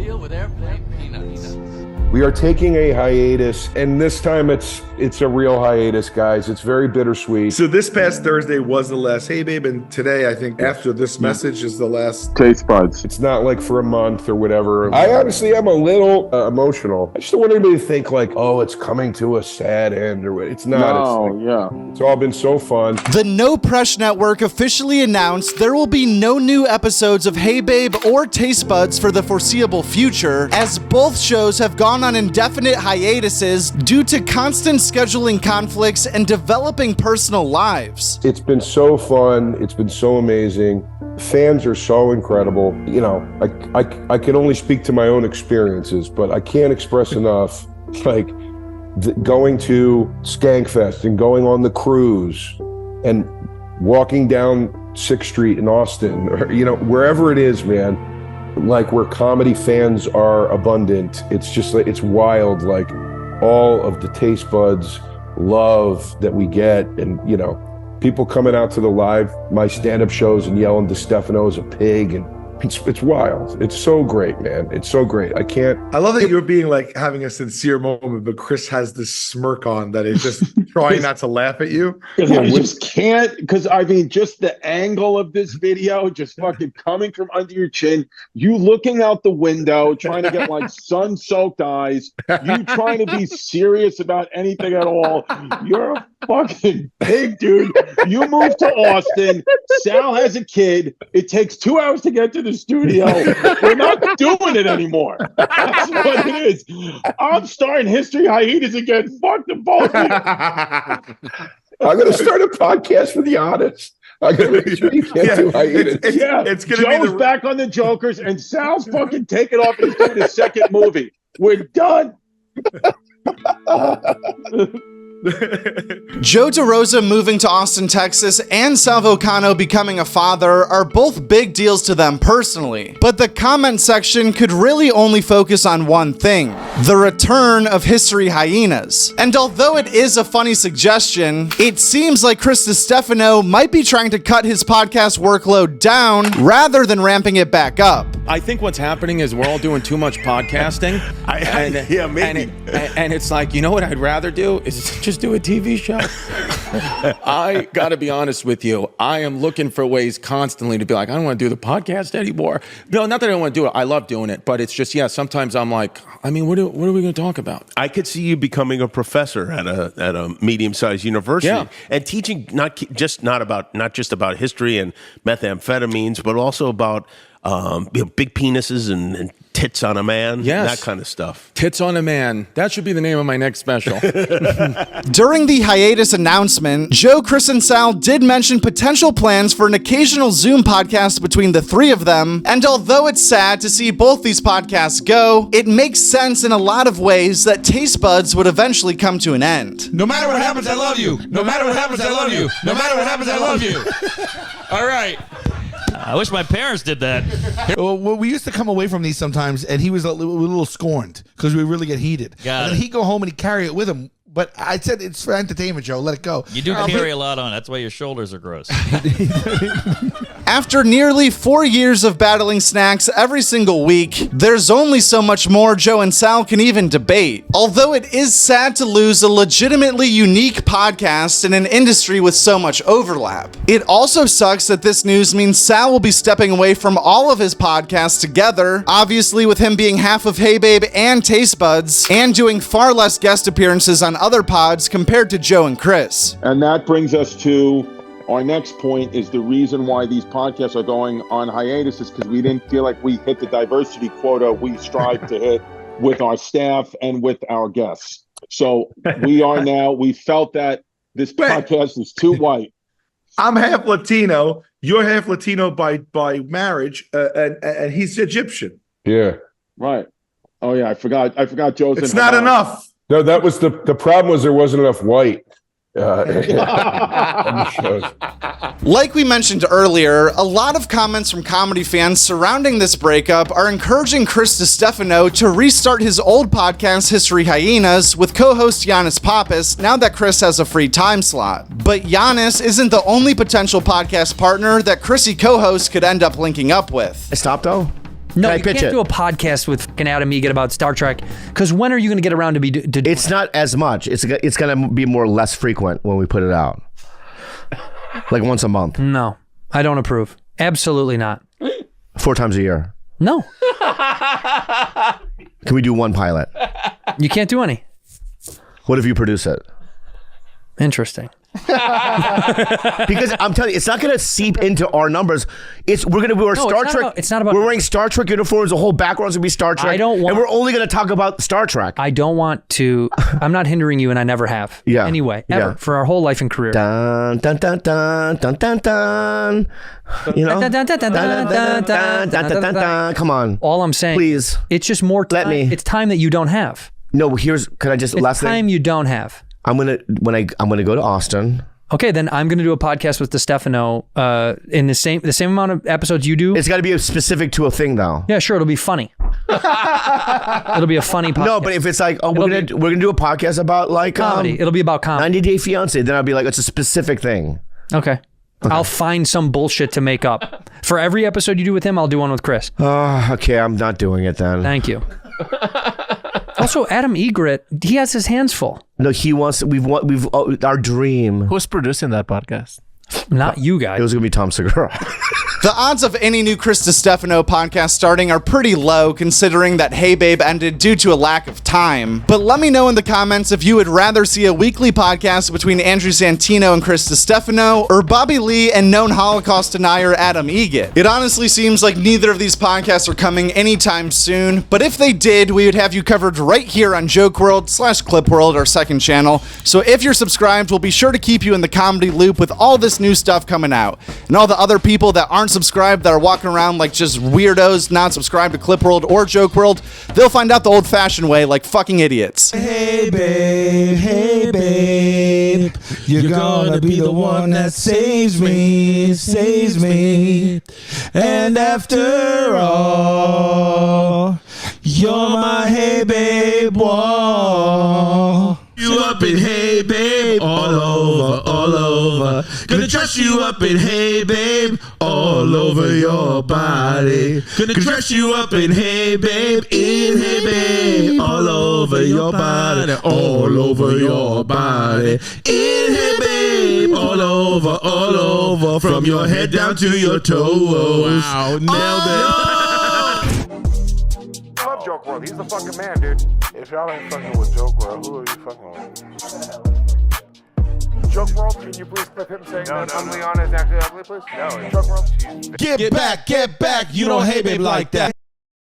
deal with airplane peanuts. We are taking a hiatus, and this time it's a real hiatus, guys. It's very bittersweet. So this past Thursday was the last Hey Babe, and today I think after this message is the last Taste Buds. It's not like for a month or whatever. I honestly am a little emotional. I just don't want anybody to think like, oh, it's coming to a sad end or what. It's not. It's all been so fun. The No Press Network officially announced there will be no new episodes of Hey Babe or Taste Buds for the foreseeable future, as both shows have gone on indefinite hiatuses due to constant scheduling conflicts and developing personal lives. It's been so fun. It's been so amazing. Fans are so incredible. You know, I can only speak to my own experiences, but I can't express enough, like going to Skankfest and going on the cruise and walking down 6th Street in Austin, or, you know, wherever it is, man. Like where comedy fans are abundant. It's just like, it's wild, like all of the Taste Buds love that we get, and you know, people coming out to my stand-up shows and yelling DeStefano is a pig, and it's wild. It's so great, man. It's so great. I love that you're being like having a sincere moment, but Chris has this smirk on that is just trying not to laugh at you. I just can't, because I mean, just the angle of this video, just fucking coming from under your chin, you looking out the window, trying to get like sun-soaked eyes, you trying to be serious about anything at all. You're a fucking pig, dude. You moved to Austin. Sal has a kid. It takes 2 hours to get to the studio. We're not doing it anymore. That's what it is. I'm starting history hiatus again. Fuck the both of you. I'm going to start a podcast for the honest. I'm going to make sure you can't do hiatus. It's going to be Joe's back on the Jokers, and Sal's fucking taking off and doing the second movie. We're done. Joe DeRosa moving to Austin, Texas, and Sal Vulcano becoming a father are both big deals to them personally. But the comment section could really only focus on one thing: the return of History Hyenas. And although it is a funny suggestion, it seems like Chris DeStefano might be trying to cut his podcast workload down rather than ramping it back up. I think what's happening is we're all doing too much podcasting. Maybe. And it's like, you know what I'd rather do is just do a TV show. I got to be honest with you. I am looking for ways constantly to be like, I don't want to do the podcast anymore. No, not that I don't want to do it. I love doing it. But it's just, sometimes I'm like, I mean, what are we going to talk about? I could see you becoming a professor at a medium-sized university and teaching not just about history and methamphetamines, but also about big penises and tits on a man, that kind of stuff. Tits on a man. That should be the name of my next special. During the hiatus announcement, Joe, Chris, and Sal did mention potential plans for an occasional Zoom podcast between the three of them, and although it's sad to see both these podcasts go, it makes sense in a lot of ways that Taste Buds would eventually come to an end. No matter what happens, I love you. No matter what happens, I love you. No matter what happens, I love you. All right. I wish my parents did that. Well, we used to come away from these sometimes, and he was a little scorned because we really get heated. And then he'd go home and he'd carry it with him. But I said it's for entertainment, Joe. Let it go. You do carry a lot on. That's why your shoulders are gross. After nearly 4 years of battling snacks every single week, there's only so much more Joe and Sal can even debate. Although it is sad to lose a legitimately unique podcast in an industry with so much overlap. It also sucks that this news means Sal will be stepping away from all of his podcasts together, obviously with him being half of Hey Babe and Taste Buds, and doing far less guest appearances on other pods compared to Joe and Chris. And that brings us to our next point, is the reason why these podcasts are going on hiatus is because we didn't feel like we hit the diversity quota we strive to hit with our staff and with our guests. So we felt that this podcast is too white. I'm half Latino. You're half Latino by marriage, and he's Egyptian. Yeah. Right. Oh yeah, I forgot Joe's. It's not enough. No, that was the problem was there wasn't enough white. Like we mentioned earlier, a lot of comments from comedy fans surrounding this breakup are encouraging Chris DeStefano to restart his old podcast, History Hyenas, with co-host Giannis Pappas, now that Chris has a free time slot. But Giannis isn't the only potential podcast partner that Chrissy co-host could end up linking up with. Stop though? No, Can I you pitch can't it? do a podcast with fucking Adam Egan about Star Trek. Because when are you going to get around to do It's not as much. It's going to be more less frequent when we put it out. Like once a month. No, I don't approve. Absolutely not. 4 times a year. No. Can we do one pilot? You can't do any. What if you produce it? Interesting. Because I'm telling you, it's not going to seep into our numbers. We're going to wear Star Trek. It's not about. We're wearing Star Trek uniforms. The whole background's going to be Star Trek. I don't want. And we're only going to talk about Star Trek. I don't want to. I'm not hindering you, and I never have. Yeah. Anyway, ever for our whole life and career. Dun dun dun dun dun dun dun. You know. Dun dun dun dun dun dun dun dun. Come on. All I'm saying, please. It's just more time. Let me. It's time that you don't have. No. Can I just it's last time thing? you don't have. I'm gonna go to Austin. Okay, then I'm gonna do a podcast with DeStefano in the same amount of episodes you do. It's got to be specific to a thing, though. Yeah, sure. It'll be funny. It'll be a funny podcast. No, but if it's like, we're gonna do a podcast about like comedy. It'll be about comedy. 90 Day Fiance. Then I'll be like, it's a specific thing. Okay. I'll find some bullshit to make up. For every episode you do with him, I'll do one with Chris. Okay, I'm not doing it then. Thank you. Also, Adam Egret, he has his hands full. No, he wants. Our dream. Who's producing that podcast? Not you guys. It was gonna be Tom Segura. The odds of any new Chris DiStefano podcast starting are pretty low, considering that Hey Babe ended due to a lack of time. But let me know in the comments if you would rather see a weekly podcast between Andrew Santino and Chris DiStefano, or Bobby Lee and known Holocaust denier Adam Egan. It honestly seems like neither of these podcasts are coming anytime soon, but if they did, we would have you covered right here on Joke World / Clip World, our second channel. So if you're subscribed, we'll be sure to keep you in the comedy loop with all this new stuff coming out. And all the other people that aren't subscribed, that are walking around like just weirdos, not subscribed to Clip World or Joke World, they'll find out the old-fashioned way like fucking idiots. Hey babe, you're gonna be the one that saves me. And after all, you're my hey babe wall. You up in hey babe, all over. Gonna dress you up in hey babe, all over your body. Gonna dress you up in hey babe, hey babe, all over your body, all over your body. In hey babe, all over, from your head down to your toes. Wow, nailed it. I love Joke World. He's the fucking man, dude. If y'all ain't fucking with Joke World, who are you fucking with? Joke World, can you please clip him saying that Leon is actually ugly, please? No, Joke World. Get back, you don't hate babe like that.